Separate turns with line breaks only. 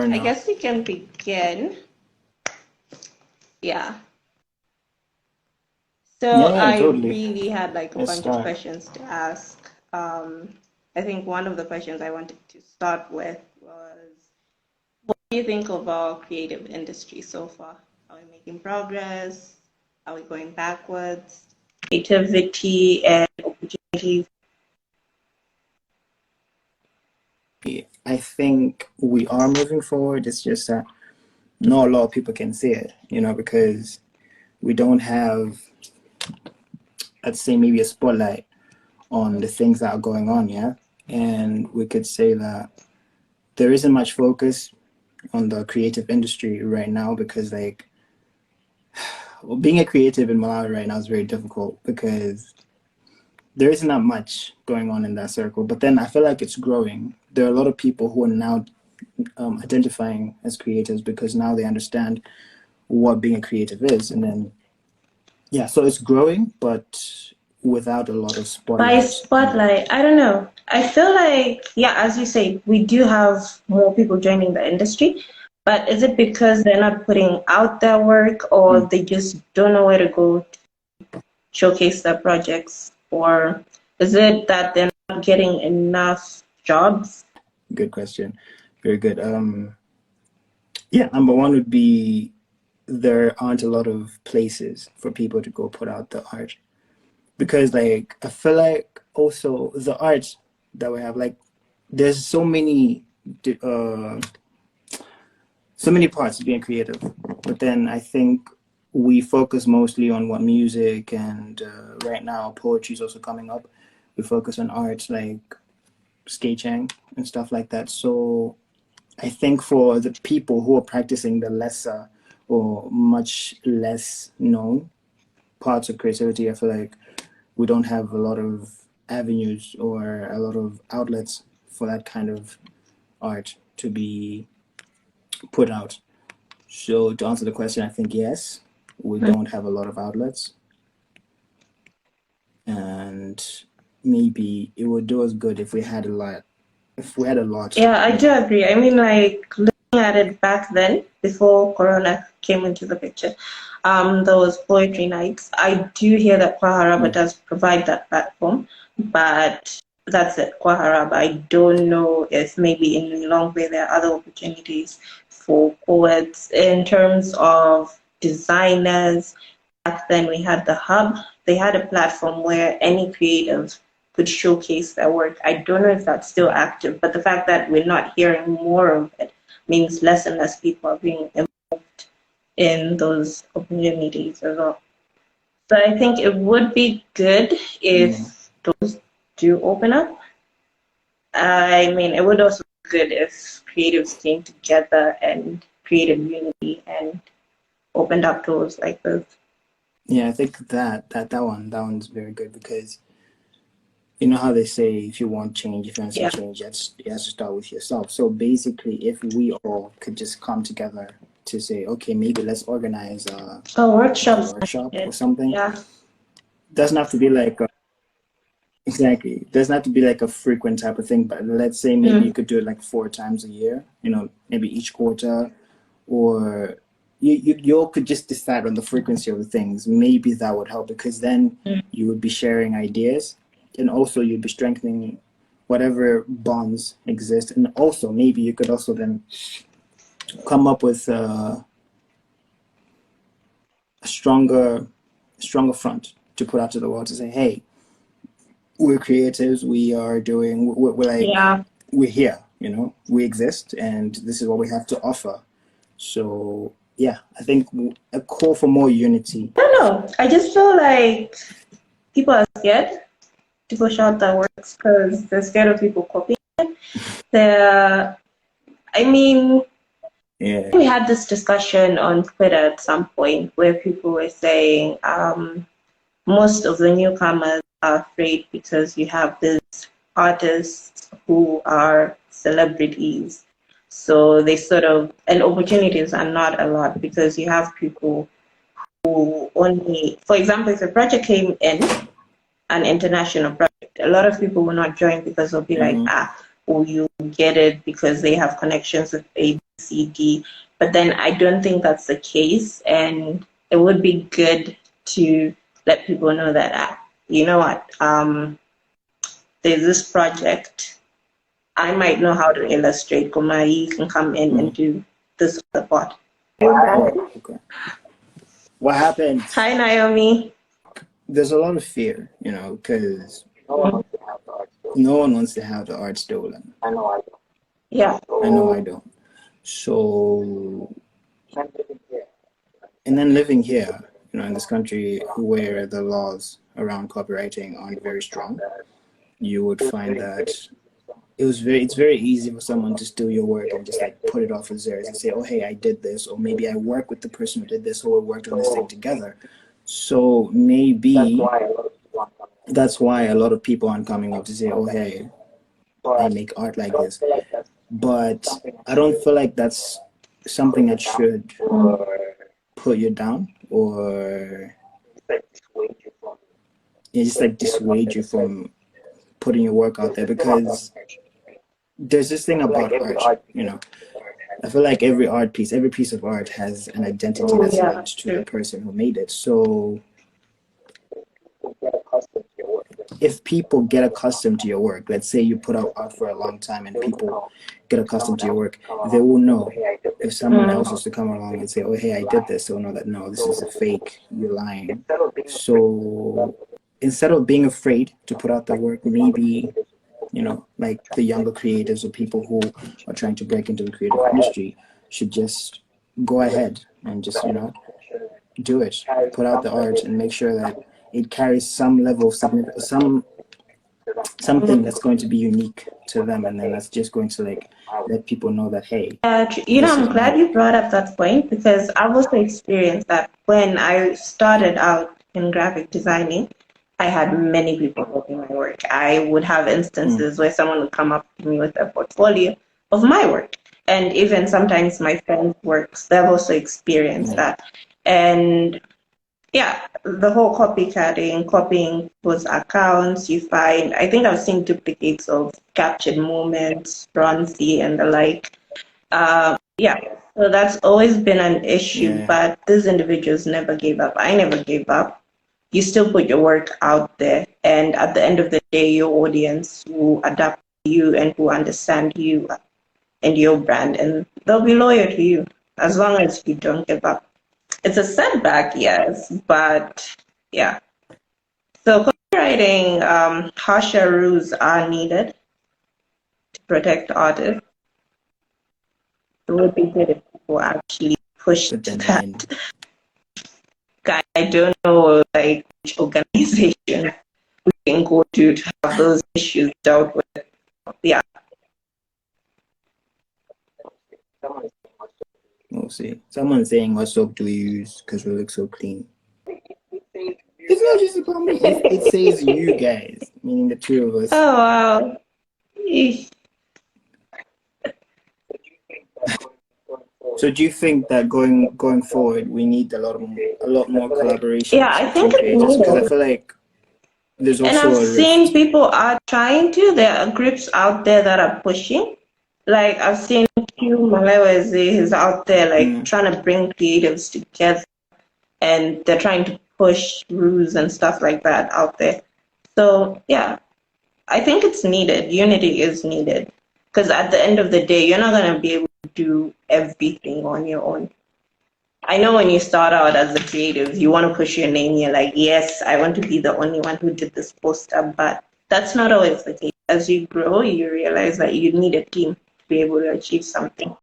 or
I
no?
guess we can begin. Yeah. So
Yeah, yeah,
I
totally.
really had like a
Let's
bunch of
start.
questions to ask. I think one of the questions I wanted to start with was, what do you think of our creative industry so far? Are we making progress? Are we going backwards? Creativity and opportunities.
I think we are moving forward. It's just that not a lot of people can see it, because we don't have, I'd say, maybe a spotlight on the things that are going on, yeah? And we could say that there isn't much focus on the creative industry right now because, like, well, being a creative in Malawi right now is very difficult because there isn't that much going on in that circle. But then I feel like it's growing. There are a lot of people who are now identifying as creatives because now they understand what being a creative is. And then, yeah, so it's growing, but without a lot of
By
spotlight on it.
spotlight, I don't know. I feel like, yeah, as you say, we do have more people joining the industry, but is it because they're not putting out their work or
Mm,
they just don't know where to go to showcase their projects? Or is it that they're not getting enough jobs?
good question. Very good. Yeah, number one would be there aren't a lot of places for people to go put out the art because, like, I feel like also the art that we have, like, there's uh so many parts of being creative, but then I think we focus mostly on what music and right now poetry is also coming up. We focus on arts like sketching and stuff like that. So I think for the people who are practicing the lesser or much less known parts of creativity, I feel like we don't have a lot of avenues or a lot of outlets for that kind of art to be put out. So to answer the question, I think yes, we don't have a lot of outlets, and maybe it would do us good if we had a lot. If we had a lot,
Yeah, I do agree. I mean, like looking at it back then, before Corona came into the picture, those poetry nights. I do hear that Kwaharaba
Mm,
does provide that platform, but that's it, Kwaharaba. I don't know if maybe in the long way there are other opportunities for poets in terms of designers. Back then we had the hub. They had a platform where any creative could showcase their work. I don't know if that's still active, but the fact that we're not hearing more of it means less and less people are being involved in those opportunities as well. So I think it would be good
yeah,
if those do open up. I mean, it would also be good if creatives came together and created unity and opened up doors like this.
yeah. I think that one's very good because you know how they say if you want change, if you want to see
Yeah.
change, it has to start with yourself. So basically, if we all could just come together to say, okay, maybe let's organize
Oh,
like a
workshops.
workshop or something.
Yeah.
Doesn't have to be like exactly. Doesn't have to be like a frequent type of thing. But let's say maybe you
Mm.
could do it like 4 times a year. Maybe each quarter, or you all could just decide on the frequency of the things. Maybe that would help because then
Mm.
you would be sharing ideas, and also you'd be strengthening whatever bonds exist, and also maybe you could also then come up with a stronger front to put out to the world to say, hey, we're creatives, we're like,
Yeah.
we're here, we exist, and this is what we have to offer. So yeah, I think a call for more unity.
I don't know. I just feel like people are scared to push out their works because they're scared of people copying. They're, I mean,
Yeah.
we had this discussion on Twitter at some point where people were saying most of the newcomers are afraid because you have these artists who are celebrities. So they sort of, and opportunities are not a lot because you have people who only, for example, if a project came in, an international project, a lot of people will not join because they'll be like,
Mm-hmm.
or you get it because they have connections with A, B, C, D. But then I don't think that's the case, and it would be good to let people know that, you know what, there's this project. I might know how to illustrate. Kumari, you can come in and do this other part.
Oh, okay. What happens?
Hi, Naomi.
There's a lot of fear, because no one wants to have the art stolen.
Yeah.
I know I don't. So, and then living here, in this country where the laws around copywriting aren't very strong, you would find that it's very easy for someone to steal your work and just like put it off as theirs and say, oh hey, I did this, or maybe I work with the person who did this, or we worked on this thing together. So maybe that's why a lot of people aren't coming up to say, oh hey, I make art like this. But I don't feel like that's something that should put you down or just like dissuade you from putting your work out there, because there's this thing about art. I feel like every piece of art has an identity that's
Yeah.
linked to the person who made it. So if people get accustomed to your work, let's say you put out art for a long time and people get accustomed to your work, they will know. If someone else was to come along and say, oh hey, I did this, they'll know that no, this is a fake, you're lying. So instead of being afraid to put out their work, maybe like the younger creatives or people who are trying to break into the creative industry should just go ahead and just do it, put out the art and make sure that it carries some level of something that's going to be unique to them, and then that's just going to like let people know that hey, this
I'm
is my
glad you
work.
brought up that point because I've also experienced that when I started out in graphic designing, I had many people copy my work. I would have instances where someone would come up to me with a portfolio of my work. And even sometimes my friends' works, they've also experienced
Yeah.
that. And yeah, the whole copycatting, copying people's accounts, you find, I think I've seen duplicates of captured moments, Bronzy and the like. Yeah, so that's always been an issue,
Yeah.
but these individuals never gave up. I never gave up. You still put your work out there, and at the end of the day, your audience will adapt to you and will understand you and your brand, and they'll be loyal to you as long as you don't give up. It's a setback, yes, but yeah. So copywriting, harsher rules are needed to protect artists. It would be good if people actually push
But then
that.
again,
I don't know like which organization we can go to have those issues dealt with. Yeah.
we'll see. Someone's saying, what soap do we use because we look so clean? It's not just about me. It says you guys, meaning the two of us.
Oh wow. Eesh.
So do you think that going forward, we need a lot more
Yeah,
collaborations
I think
between
it's
creators? Because I
needed.
feel like there's
And I've
also a
seen
rift.
people are trying to. There are groups out there that are pushing. Like I've seen Q Malawi is out there like
Mm.
trying to bring creatives together and they're trying to push rules and stuff like that out there. So yeah, I think it's needed. Unity is needed. Because at the end of the day, you're not gonna be able to do everything on your own. I know when you start out as a creative, you want to push your name. You're like, yes, I want to be the only one who did this poster, but that's not always the case. As you grow, you realize that you need a team to be able to achieve something.